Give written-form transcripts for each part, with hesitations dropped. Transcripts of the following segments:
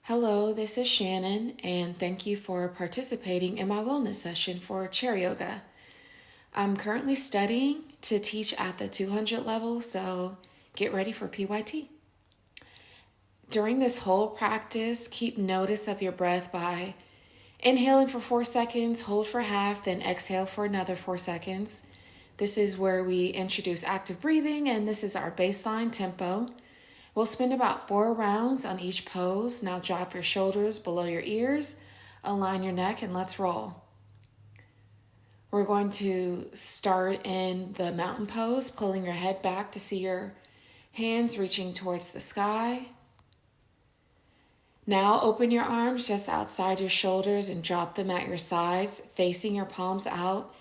Hello, this is Shannon, and thank you for participating in my wellness session for chair yoga. I'm currently studying to teach at the 200 level, so get ready for PYT. During this whole practice, keep notice of your breath by inhaling for 4 seconds, hold for half, then exhale for another 4 seconds. This is where we introduce active breathing, and this is our baseline tempo. We'll spend about 4 rounds on each pose. Now drop your shoulders below your ears, align your neck, and let's roll. We're going to start in the mountain pose, pulling your head back to see your hands reaching towards the sky. Now open your arms just outside your shoulders and drop them at your sides, facing your palms out.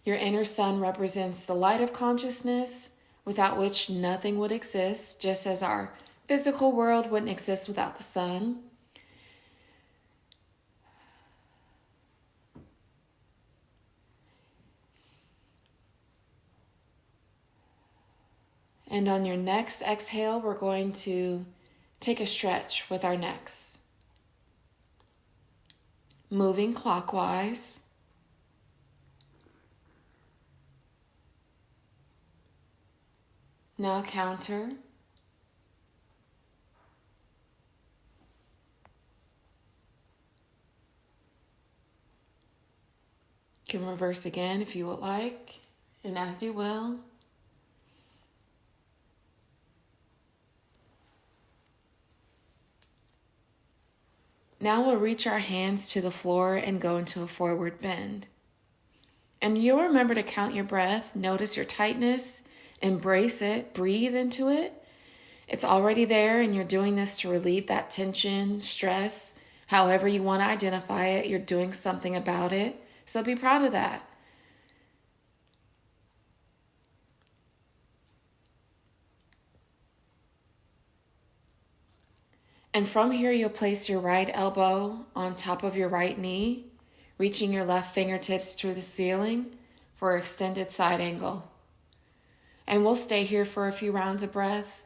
Your inner sun represents the light of consciousness, without which nothing would exist, just as our physical world wouldn't exist without the sun. And on your next exhale, we're going to take a stretch with our necks. Moving clockwise. Now counter. You can reverse again if you would like, and as you will. Now we'll reach our hands to the floor and go into a forward bend. And you'll remember to count your breath, notice your tightness, embrace it, breathe into it. It's already there, and you're doing this to relieve that tension, stress, however you want to identify it. You're doing something about it, so be proud of that. And from here, you'll place your right elbow on top of your right knee, reaching your left fingertips to the ceiling for extended side angle. And we'll stay here for a few rounds of breath.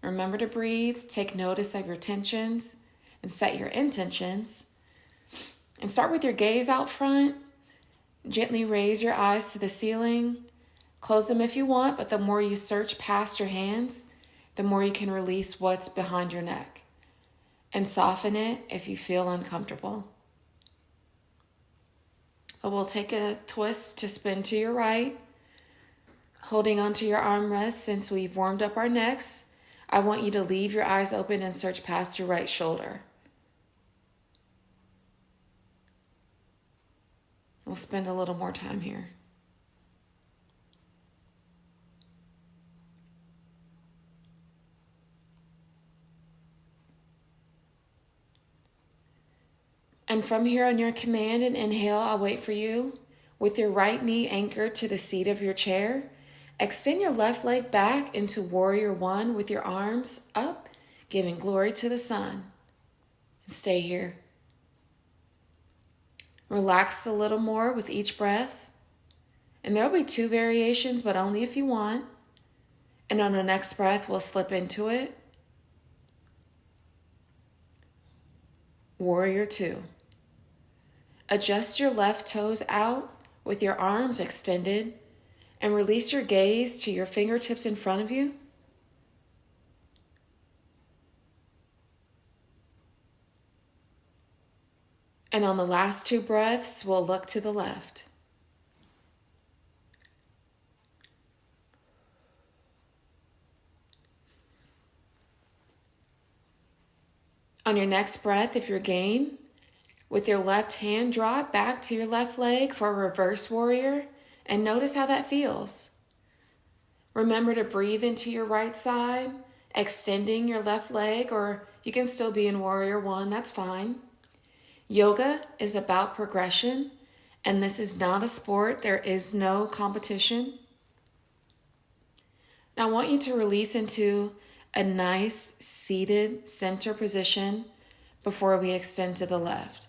Remember to breathe, take notice of your tensions, and set your intentions. And start with your gaze out front. Gently raise your eyes to the ceiling. Close them if you want, but the more you search past your hands, the more you can release what's behind your neck. And soften it if you feel uncomfortable. But we'll take a twist to spin to your right, holding onto your armrest. Since we've warmed up our necks, I want you to leave your eyes open and search past your right shoulder. We'll spend a little more time here. And from here on your command and inhale, I'll wait for you. With your right knee anchored to the seat of your chair, extend your left leg back into Warrior One with your arms up, giving glory to the sun. And stay here. Relax a little more with each breath. And there'll be 2 variations, but only if you want. And on the next breath, we'll slip into it. Warrior Two. Adjust your left toes out with your arms extended and release your gaze to your fingertips in front of you. And on the last 2 breaths, we'll look to the left. On your next breath, if you're game, with your left hand, draw it back to your left leg for a reverse warrior and notice how that feels. Remember to breathe into your right side, extending your left leg, or you can still be in Warrior One, that's fine. Yoga is about progression, and this is not a sport. There is no competition. Now I want you to release into a nice seated center position before we extend to the left.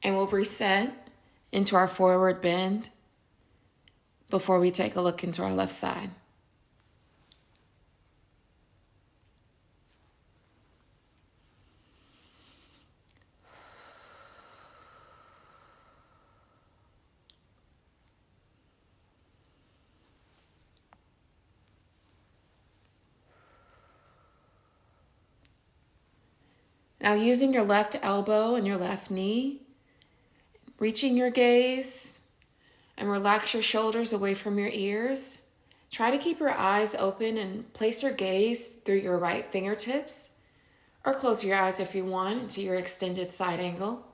And we'll reset into our forward bend before we take a look into our left side. Now using your left elbow and your left knee, reaching your gaze and relax your shoulders away from your ears. Try to keep your eyes open and place your gaze through your right fingertips, or close your eyes if you want into your extended side angle.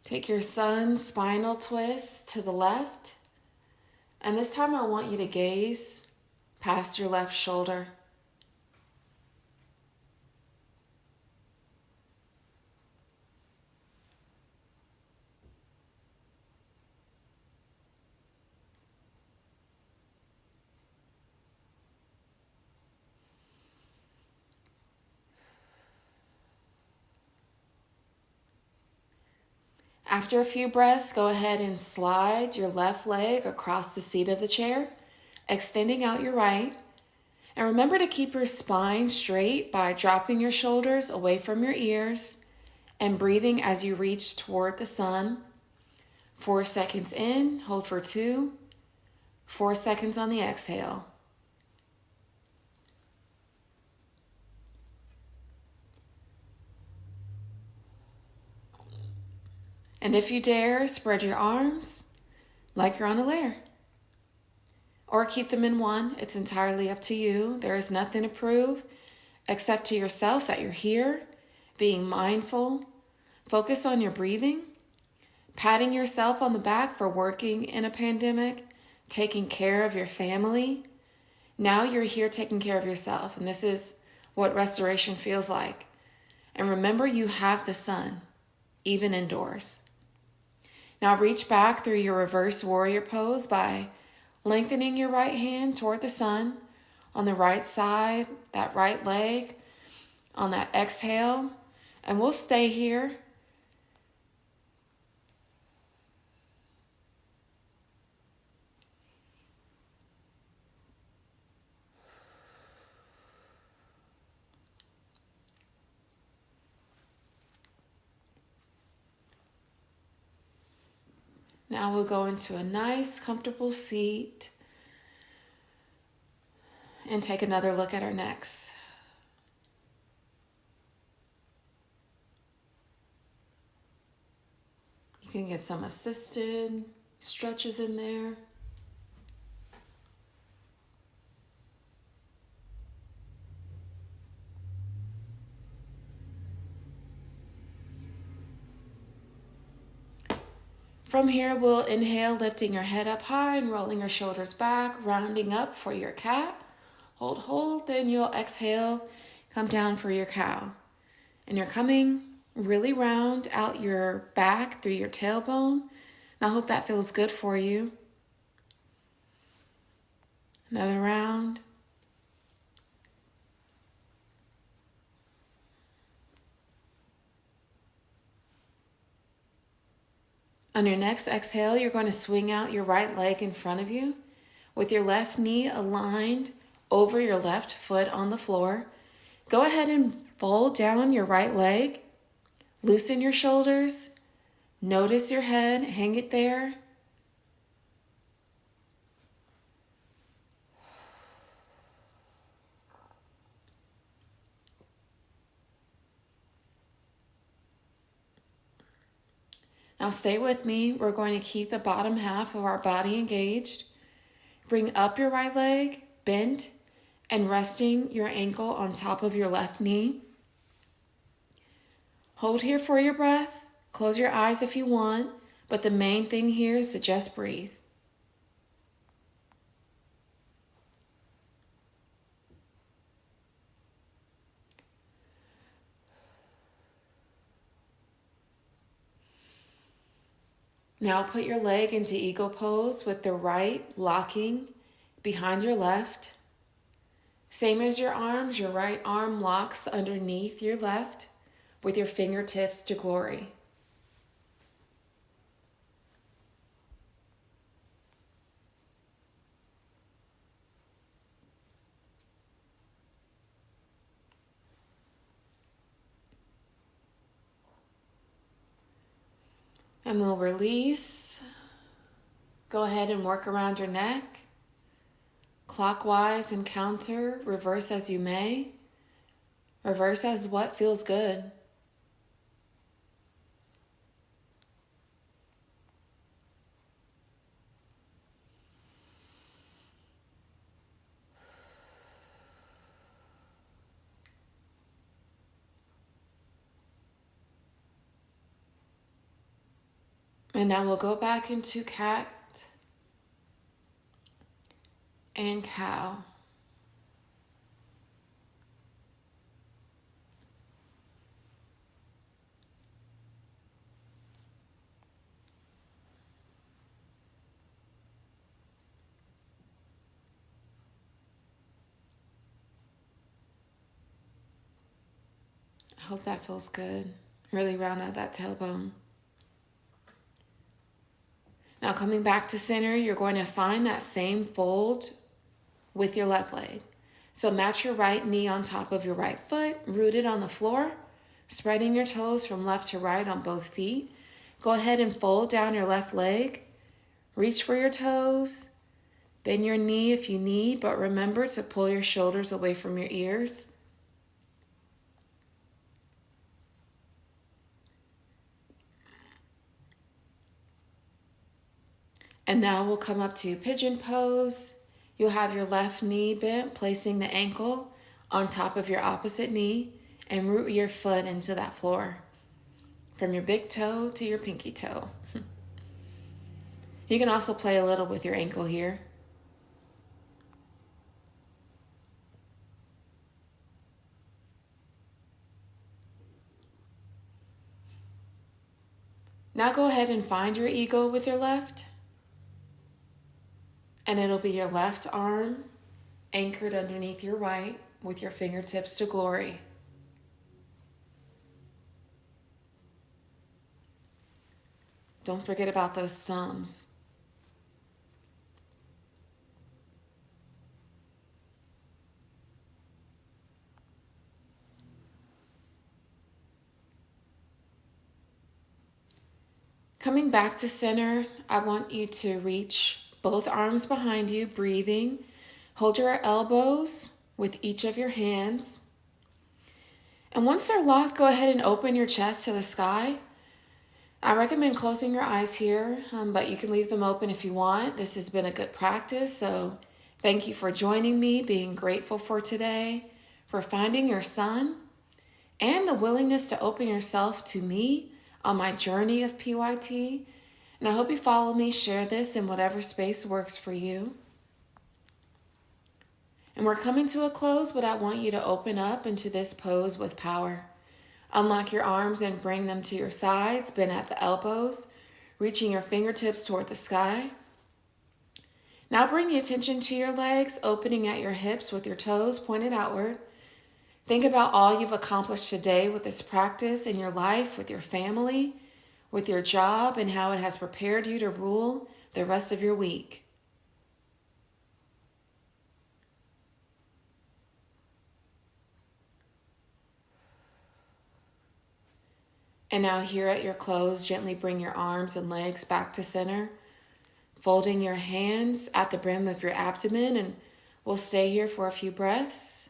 Take your sun spinal twist to the left, and this time I want you to gaze past your left shoulder. After a few breaths, go ahead and slide your left leg across the seat of the chair, extending out your right. And remember to keep your spine straight by dropping your shoulders away from your ears and breathing as you reach toward the sun. 4 seconds in, hold for 2. 4 seconds on the exhale. And if you dare, spread your arms like you're on a layer. Or keep them in one. It's entirely up to you. There is nothing to prove except to yourself that you're here, being mindful. Focus on your breathing, patting yourself on the back for working in a pandemic, taking care of your family. Now you're here taking care of yourself, and this is what restoration feels like. And remember, you have the sun, even indoors. Now reach back through your reverse warrior pose by lengthening your right hand toward the sun on the right side, that right leg, on that exhale. And we'll stay here. Now we'll go into a nice, comfortable seat and take another look at our necks. You can get some assisted stretches in there. From here, we'll inhale, lifting your head up high and rolling your shoulders back, rounding up for your cat. Hold, then you'll exhale, come down for your cow. And you're coming really round out your back through your tailbone. And I hope that feels good for you. Another round. On your next exhale, you're going to swing out your right leg in front of you with your left knee aligned over your left foot on the floor. Go ahead and fold down your right leg. Loosen your shoulders. Notice your head. Hang it there. Now stay with me. We're going to keep the bottom half of our body engaged. Bring up your right leg, bent, and resting your ankle on top of your left knee. Hold here for your breath. Close your eyes if you want, but the main thing here is to just breathe. Now put your leg into eagle pose with the right locking behind your left. Same as your arms, your right arm locks underneath your left with your fingertips to glory. And we'll release. Go ahead and work around your neck. Clockwise and counter, reverse as you may. Reverse as what feels good. And now we'll go back into cat and cow. I hope that feels good. Really round out that tailbone. Now coming back to center, you're going to find that same fold with your left leg. So match your right knee on top of your right foot, rooted on the floor, spreading your toes from left to right on both feet. Go ahead and fold down your left leg. Reach for your toes. Bend your knee if you need, but remember to pull your shoulders away from your ears. And now we'll come up to pigeon pose. You'll have your left knee bent, placing the ankle on top of your opposite knee and root your foot into that floor from your big toe to your pinky toe. You can also play a little with your ankle here. Now go ahead and find your eagle with your left. And it'll be your left arm anchored underneath your right with your fingertips to glory. Don't forget about those thumbs. Coming back to center, I want you to reach both arms behind you, breathing. Hold your elbows with each of your hands. And once they're locked, go ahead and open your chest to the sky. I recommend closing your eyes here, but you can leave them open if you want. This has been a good practice, so thank you for joining me, being grateful for today, for finding your sun, and the willingness to open yourself to me on my journey of PYT. And I hope you follow me, share this in whatever space works for you. And we're coming to a close, but I want you to open up into this pose with power. Unlock your arms and bring them to your sides, bend at the elbows, reaching your fingertips toward the sky. Now bring the attention to your legs, opening at your hips with your toes pointed outward. Think about all you've accomplished today with this practice in your life, with your family, with your job, and how it has prepared you to rule the rest of your week. And now here at your close, gently bring your arms and legs back to center, folding your hands at the brim of your abdomen, and we'll stay here for a few breaths.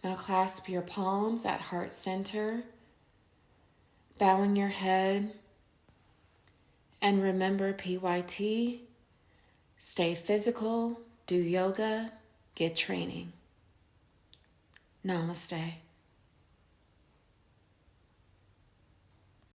Now clasp your palms at heart center, bowing your head, and remember PYT, stay physical, do yoga, get training. Namaste.